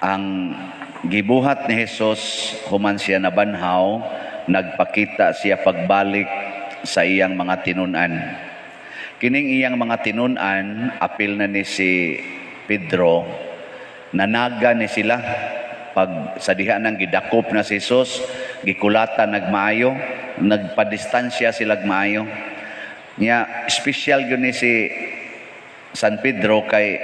Ang gibuhat ni Jesus human siya nabanhaw, nagpakita siya pagbalik sa iyang mga tinun-an. Kining iyang mga tinun-an, apil na ni si Pedro, nanaga ni sila pag sa diha nang gidakop na si Jesus, gikulatan nagmaayo, nagpadistansya sila maayo. Nya special yun ni si San Pedro kay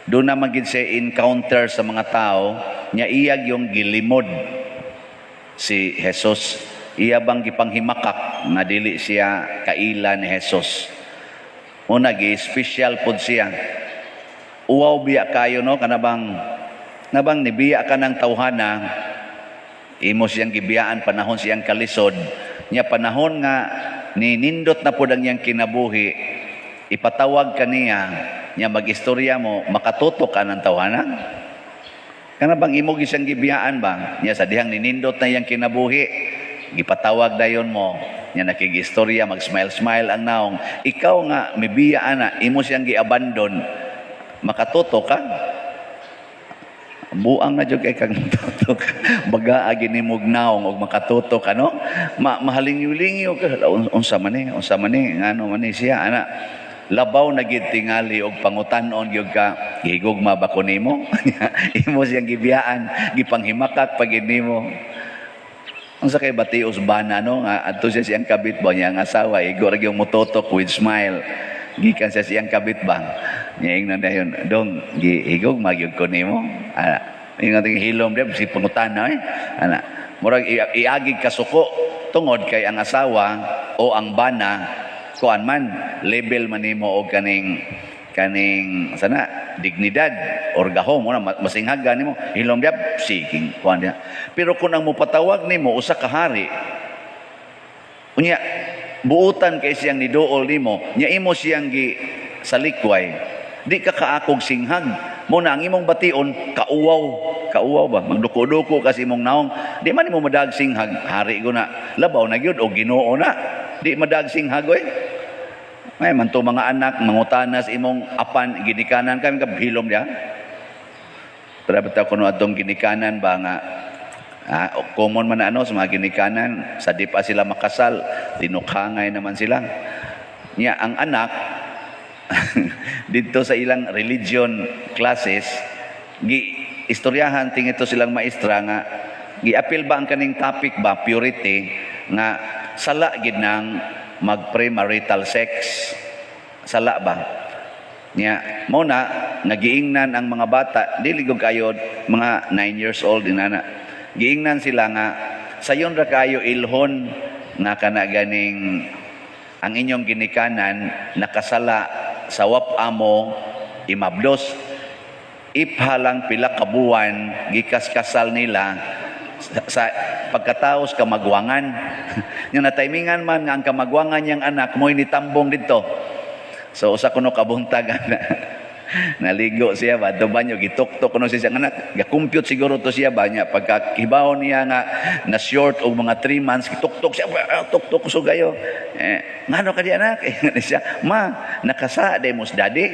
doon na maging siya encounter sa mga tao, niya iyag yung gilimod si Jesus. Iya bang gipanghimakak na dili siya kaila ni Jesus. Una, gi-special pod siya. Uwaw biya kayo, no? Kanabang nibiya ka ng tawhana, imo siyang gibiyaan, panahon siyang kalisod. Niya panahon nga, ninindot na pod ang iyang kinabuhi, ipatawag ka niya, nya mag-istorya mo, makatutok ka ng tawanan. Kana bang imo gisang gibiyaan ba? Nya sa dihang ninindot na yang kinabuhi, gipatawag dayon mo, nya nakig-istorya, mag-smile-smile ang naong. Ikaw nga, mibiyaan na, imo siyang gi-abandon, makatutok ka? Buang na jud kay kang tutok. Baga agi ni mugnaong og makatutok ano? Mahalingyo-lingyo ka. Unsa man ni ngano man ni siya ana. Labaw na gid tingali og pangutanon gyud ka, gihigugma ba ko nimo? Imo siyang gibiyaan, gipanghimakak pag nimo. Ang sakay batios bana no nga adto siya siyang kabit ba niya nga asawa igor gyud mototok with smile. Gikan siya siyang kabit ba. Niya ingnan dayon, dong gihigugma gyud ko nimo. Ana, ingon ting hilom dia si pangutana Ana, murag iagig kasuko tungod kay ang asawa o ang bana kuan man level man nimo og kaning sana dignidad or gahom mo masinghagan nimo hilom diap seeking kuan dia. Pero kung ang mopatawag nimo usa ka hari unya buutan kay siyang niduol nimo nya imo siyang gi salikway di ka kaakog singhag mo na ang imong bation kauwaw ba magduko-duko kasi imong naong di man imo madag singhag hari go na labaw na gyud og Ginoo na di madag singhag may man to mga anak mangutanas imong apan ginikanan kami kabhilom dia. Pero bitaw kuno atong ginikanan ba nga common man ano sa mga ginikanan sa di pa sila makasal tinukhangay naman sila. Nya ang anak dito sa ilang religion classes istoryahan tingito silang maestra nga giapil ba ang kaning topic ba purity nga sala gid nang mag-premarital sex. Sala ba? Nya mo na nagiingnan ang mga bata, dili gud kayo mga 9 years old inana. Giingnan sila nga sayon ra kayo ilhon nga kana ganing ang inyong ginikanan nakasala sa wap-amo imabdos. Iphalang pila ka buwan gikas-kasal nila sa pagkataos kamagwangan. Yung natimingan man nga ang kamagwangan niyang anak mo'y nitambong dito. So usa kuno kabuntag naligo siya ba do banyo gituktok kuno siya anak ga-compute siguro to siya ba nya pagkakibaw niya nga na short og mga 3 months gituktok siya tuktok so gayo ngano ka di anak siya ma nakasa demos daddy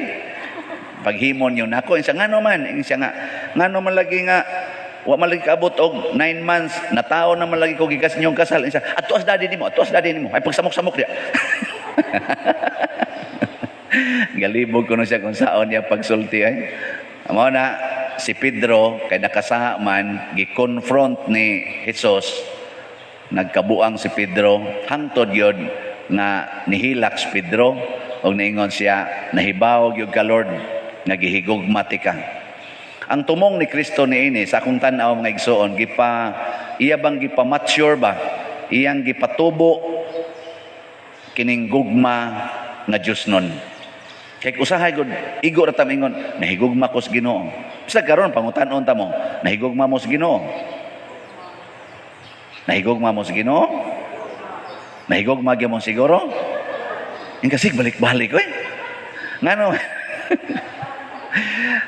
paghimon yun ako siya ngano man siya nga ngano man lagi nga wa malagi kaabot og 9 months na taon na malagi ko gikas ninyong kasal siya atos daddy nimo ay pagsamok-samok dia. Galibog ko na siya kung saan niya pagsulti amo na si Pedro kay nakasaha man gi-confront ni Jesus nagkabuang si Pedro hangtod yun nga nihilak si Pedro og niingon siya nahibaw gyud ka Lord nga gihigugma ka. Ang tumong ni Kristo niini sa akong tan-aw mga igsoon iya bang gipa-mature ba iyang gipatubo kining gugma nga Dios nun. Kay usahay gud igo ra ta mingon nahigugma ko sa Ginoo. Basta karon pangutan-on ta mo, nahigugma mo sa Ginoo. Nahigugma mo sa Ginoo? Nahigugma gyud mo siguro? Kasig balik-balik ngano?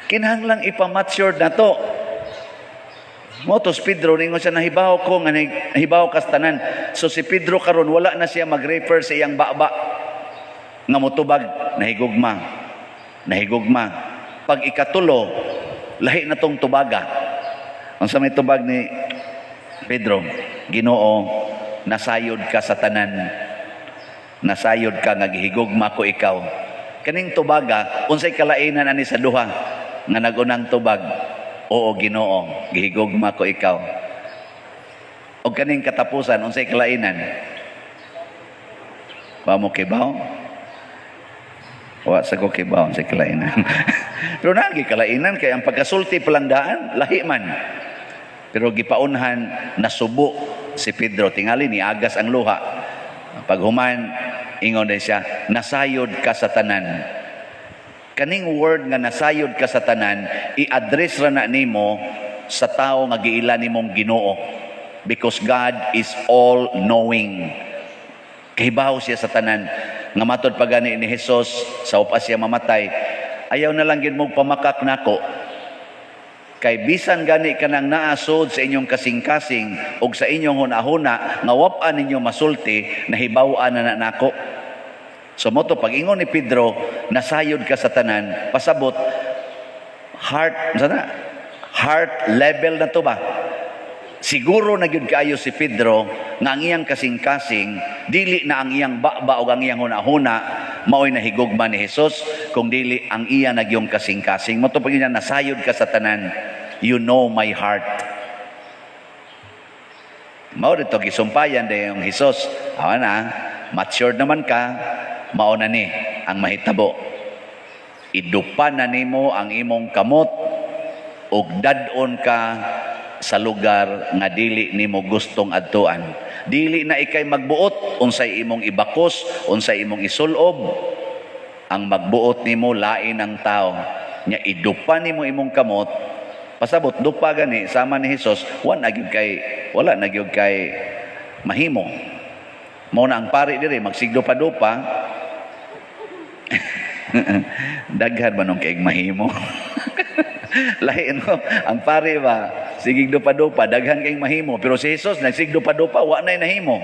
Kinahanglang ipa-mature na to. Motos Pedro ningon siya nahibaw ko nga nahibaw kas tanan. So si Pedro karon wala na siya mag-refer sa iyang baba nga motubag nahigugma. Pag ikatulo lahi na tong tubaga. Unsa may tubag ni Pedro? Ginoo, nasayod ka sa tanan. Nasayod ka nga gihigugma ko ikaw. Kaning tubaga, unsay kalainan ani sa duha nga nagunang tubag? Oo, Ginoo, gihigugma ko ikaw. O kaning katapusan, unsay kalainan? Wa mo kibaw? Wa sa ko kibaw, unsay kalainan? Pero nagi kalainan kay ang pagkasulti palang daan, lahi man. Pero gipaunhan, nasubo si Pedro. Tingali ni agas ang luha. Paghuman, ingon din siya, nasayod ka sa tanan. Kaning word nga nasayod ka sa tanan, i-address ra na nimo sa tao nga giila nimong Ginoo. Because God is all-knowing. Kahibaw siya sa tanan. Nga matod pa gani ni Jesus, sa upas siya mamatay, ayaw na lang gid mo pamakak nako. Kay bisan gani ka nang naasod sa inyong kasing-kasing o sa inyong hunahuna, nga wapan ninyo masulti, nahibaw-an na nako. So moto pag-ingon ni Pedro, nasayod ka sa tanan, pasabot, heart level na to ba? Siguro na gyud kaayo si Pedro nga ang iyang kasing-kasing dili na ang iyang baba o ang iyang hunahuna mao'y nahigugma ni Jesus, kung dili ang iya nagyong kasing-kasing. Moto pag niya, nasayod ka sa tanan, you know my heart. Mao dito gisumpayan de yung Jesus, awa na, matured naman ka, mao na ni ang mahitabo. Idupan na nimo ang imong kamot ug dadon ka sa lugar nga dili nimo gustong adtuan. Dili na ikay magbuot unsay imong ibakos, unsay imong isulob. Ang magbuot nimo lain ang tao. Nya idupan nimo imong kamot, pasabot dupa gani sama ni Hesus, wala na gyud kay mahimo. Mao na ang pari diri magsigdupa-dupa. Daghan man kay mahimo. Lain no, ang pare ba sigig dupa-dupa daghan kay mahimo, pero si Jesus nagsigdupa-dupa wa nay nahimo.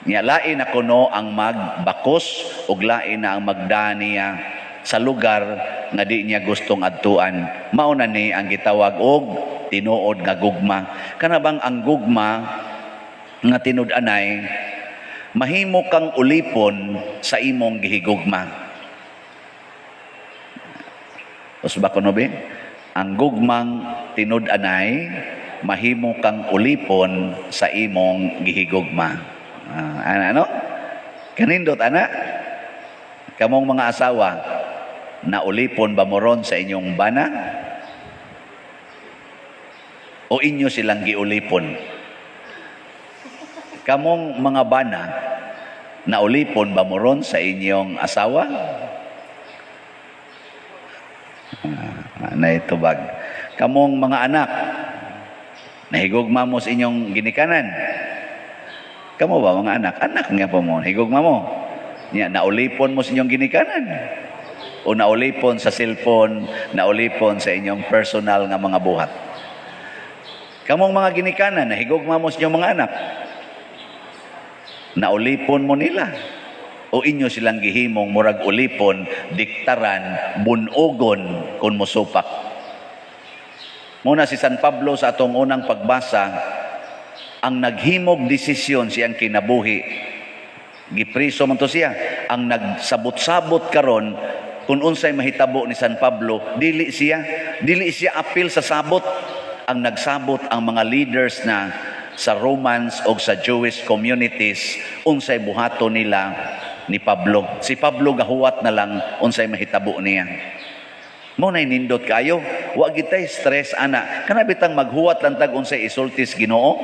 Nya lain na kuno ang magbakos ug lain na ang magdaniya sa lugar nga di niya gustong adtuan. Mao na ni ang gitawag og tinuod nga gugma. Kana bang ang gugma nga tinud-anay mahimo kang ulipon sa imong gihigugma. Usba ko no be? Ang gugmang tinud-anay mahimo kang ulipon sa imong gihigugma. Ano? Kanindot ana? Kamong mga asawa, na ulipon ba mo ron sa inyong bana? O inyo silang giulipon? Kamong mga bana, na ulipon ba mo ron sa inyong asawa? Na itubag. Kamong mga anak, nahigugma mo sa inyong ginikanan. Kamo ba mga anak? Anak nga po mo, higugma mo. Naulipon mo sa inyong ginikanan. O naulipon sa cellphone, naulipon sa inyong personal nga mga buhat. Kamong mga ginikanan, nahigugma mo sa inyong mga anak. Naulipon mo nila. O inyo silang gihimong murag ulipon, diktaran, bunogon kung musupak. Muna si San Pablo sa atong unang pagbasa, ang naghimog desisyon siyang kinabuhi. Gipriso man to siya. Ang nagsabot-sabot karon kung unsay mahitabo ni San Pablo, dili siya apil sa sabot. Ang nagsabot ang mga leaders na sa Romans o sa Jewish communities, unsay buhato nila ni Pablo. Si Pablo gahuwat na lang unsay mahitabo niya. Mo nay nindot kayo, wa gitay stress ana. Kana bitang maghuwat lang tag unsay isultis Ginoo.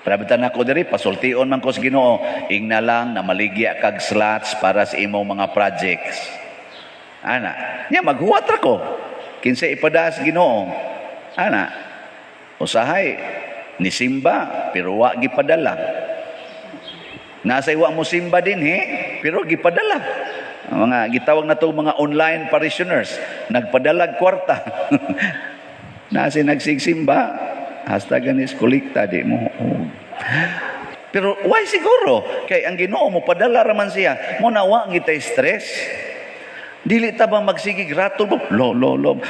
Prabitan ako diri pasultion man ko sa Ginoo, ingna lang na maligya kag slots para sa imong mga projects. Ana, nya maghuwat ra ko. Kinsay ipada sa Ginoo. Ana, usahay ni simba pero wa gipadala. Nasa iwa mo simba din pero gipadala. Mga gitawag na to mga online parishioners, nagpadalag kwarta. Nasa nagsigsimba, hasta ganis kulikta di mo. Pero why siguro? Kay ang Ginoo mo padala raman siya. Mo na wa gitay stress. Dili ta ba magsigig ratol ba? Lo,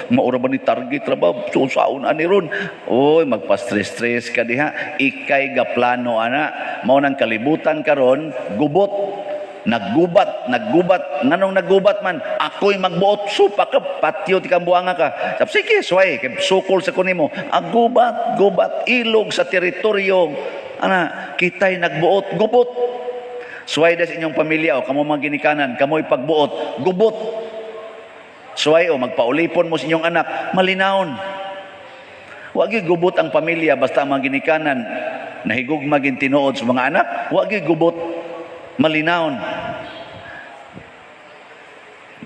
maura ba ni target ra ba? Susaon ani ron. Oy, magpa-stress-stress ka diha. Ikay ga plano ana. Mao nang kalibutan karon, gubot. Naggubat. Nganong naggubat man? Ako'y magbuot. Supa ka, patio ti kambuanga ka. Sige, sway, kay sukol sa kunimo. Gubat, ilog sa teritoryo. Ana, kitay nagbuot, gubot. Sway da sa inyong pamilya o kamo mga ginikanan, kamo'y pagbuot, gubot. Sway o magpaulipon mo sa inyong anak, malinawon. Wagi gubot ang pamilya basta ang mga ginikanan nahigugma gin tinuod sa mga anak, wagi gubot, malinawon.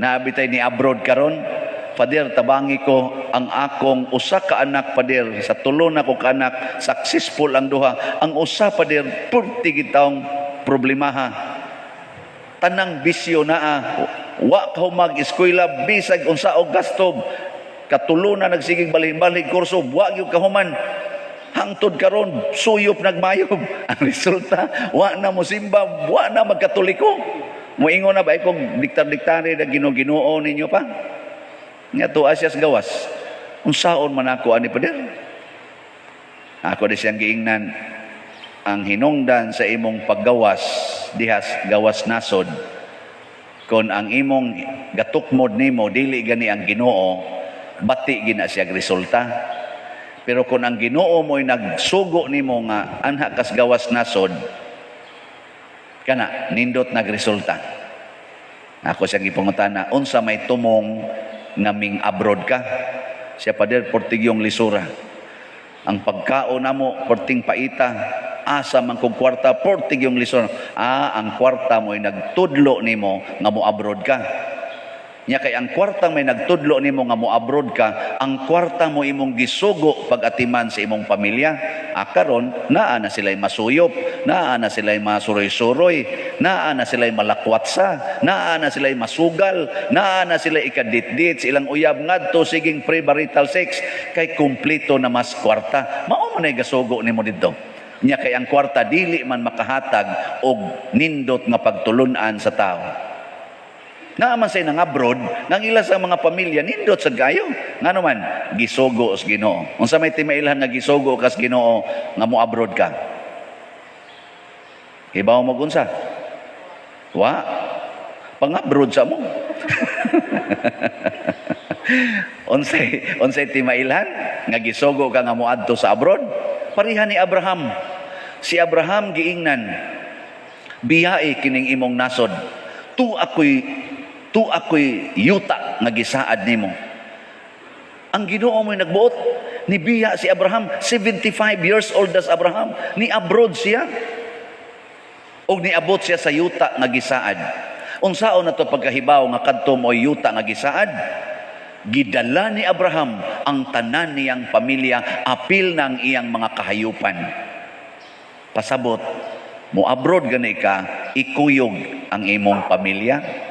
Naabitay ni abroad karon, Pader, tabangi ko ang akong usa ka anak, Pader, sa tulo na ko ka anak, successful ang duha. Ang usa, Pader, 40 taong problemaha. Tanang bisyo naa, wa ka mag-eskwela, bisag unsa og gastob. Katulo na nagsigig balik-balik kurso, wa gyud kahuman. Hangtod karon suyop nagmayop. Ang resulta, wa na mo simba, wa na magkatoliko. Moingon na ba kung diktar-diktari na Ginoo ninyo pa? Nga tuwa siya sa gawas. Unsaon man ako ani Pader? Ako di siyang giingnan, ang hinungdan sa imong paggawas dihas gawas nasod, kon ang imong gatukmod nimo dili gani ang Ginoo, bati gina siya resulta. Pero kung ang Ginoo mo'y nagsugo nimo nga anha kas gawas nasod, kana nindot nagresulta. Ako siya gipangutana, unsa may tumong naming abroad ka? Siya, Pader, portigyong lisura. Ang pagkaon namo porting paita, asa man kog kwarta portigyong lisura. Ang kwarta mo'y nagtudlo nimo nga mo abroad ka. Nya kay ang kwarta may nagtudlo nimo nga mo abroad ka, ang kwarta mo imong gisugo pag-atiman sa imong pamilya. Karon naa na sila'y masuyop, naa na sila'y masuroy-suroy, naa na sila'y malakwatsa, naa na sila'y masugal, naa na sila'y ikadit-dit sa ilang uyab ngadto siging premarital sex, kay kumpleto na mas kwarta. Mao man ay gasugo nimo didto. Nya kay ang kwarta dili man makahatag og nindot nga pagtulunan sa tao. Naaman sa nang abroad, nang ila sa mga pamilya, nindot sa gayo. Nga naman, gisugo os Ginoo. Unsa may timailhan nga gisugo kas Ginoo nga mo abroad ka? Ibaw mo kunsa? Wa? Pang-abroad sa mo. Unsay timailhan nga gisugo ka nga mo adto sa abroad? Parihan ni Abraham. Si Abraham giingnan, biyae kining imong nasod. Tu ako'y yuta nga gisaad nimo. Ang Ginoo mo'y nagbuot, nibiya si Abraham, 75 years old as Abraham, ni abroad siya. O niabot siya sa yuta nga gisaad. Unsaon na to pagkahibaw nga kadto mo'y yuta nga gisaad? Gidala ni Abraham ang tanan niyang pamilya, apil ng iyang mga kahayupan. Pasabot, mo abroad gani ka, ikuyog ang imong pamilya.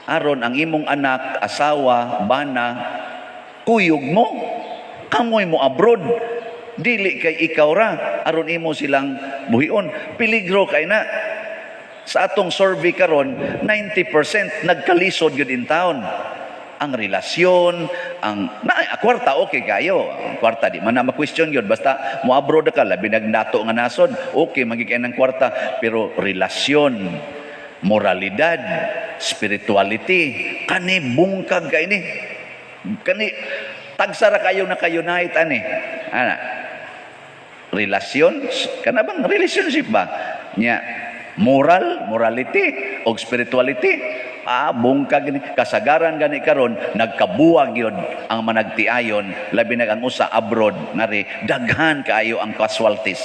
Aron ang imong anak, asawa, bana, kuyog mo. Kamoy mo abroad. Dili kay ikaw ra. Aron imo silang buhion. Peligro kay na. Sa atong survey karon, 90% nagkalisod yun in town. Ang relasyon, kwarta okay kayo. Ang kwarta di man na ma-question yun. Basta mo abroad ka, labi nagnato nga nasod, okay, magiging ng kwarta. Pero relasyon, moralidad, spirituality, kani bungkag kay ni. Kani tagsara kayo na kayo-unite ani. Ana. Relasyon, kana bang relationship ba? Nya morality o spirituality. Bungkag gani, kasagaran gani karon nagkabuwag yun ang managtiayon, labi na ang usa abroad nari daghan kaayo ang casualties.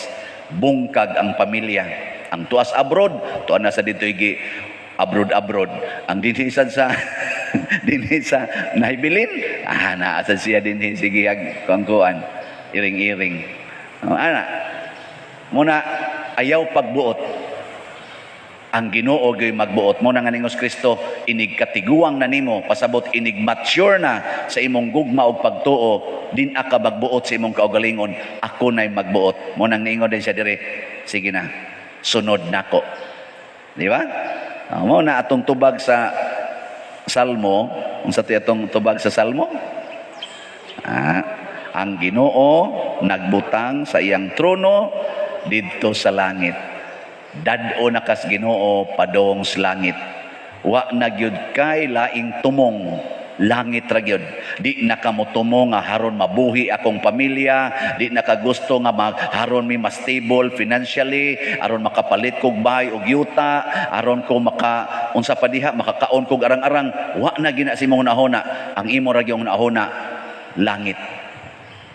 Bungkag ang pamilya. Ang tuas abroad, tuan na sa dito igi abroad. Ang dinhisan sa dinhisa nahibilin, naasad siya dinhi sige kuan iring-iring. Muna ayaw pagbuot. Ang Ginoo gay magbuot mo nang ningos Kristo, inig katiguang na nimo, pasabot inig mature na sa imong gugma og pagtuo, din ka magbuot sa imong kaugalingon, ako nay magbuot. Mo nang niingon din siya dire, sige na, sunod nako. Di ba? Mo na atong tubag sa Salmo, unsa ti atong tubag sa Salmo? Ang Ginoo nagbutang sa iyang trono didto sa langit. Dad-o na kas Ginoo padong sa langit. Wa na gyud kay laing tumong, langit ra gyud. Di na kamo tumong nga haron mabuhi akong pamilya, di na ka gusto nga haron mi mas stable financially, aron makapalit kog bahay og yuta, aron ko unsa pa diha makakaon kog arang-arang. Wa na gina si mong nahona. Ang imo ra gyud nahona, langit.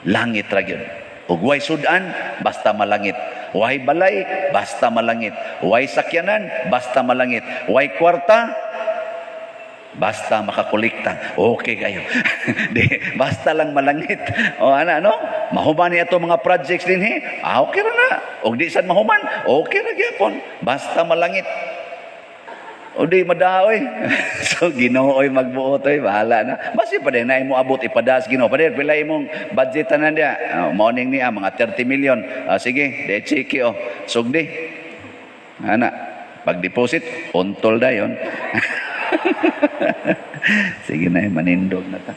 Langit ra gyud. Ug way sudan basta malangit. Way balay basta malangit. Way sakyanan basta malangit. Way kwarta basta makakolekta. Okay kayo. Di, basta lang malangit. O ano? Mahuman niya mga projects din okay ra na. O di sad mahuman, okay ra gyapon. Basta malangit. O di madaoy. So Ginoo'y magbuot bahala na. Basi pa din na imo abot ipadas Ginoo. Pa din pila imong budgetan na dia. Morning niya mga 30 million. Sige, de chiki sugdi. Ana, pag deposit untol dayon. Sige na manindog na ta.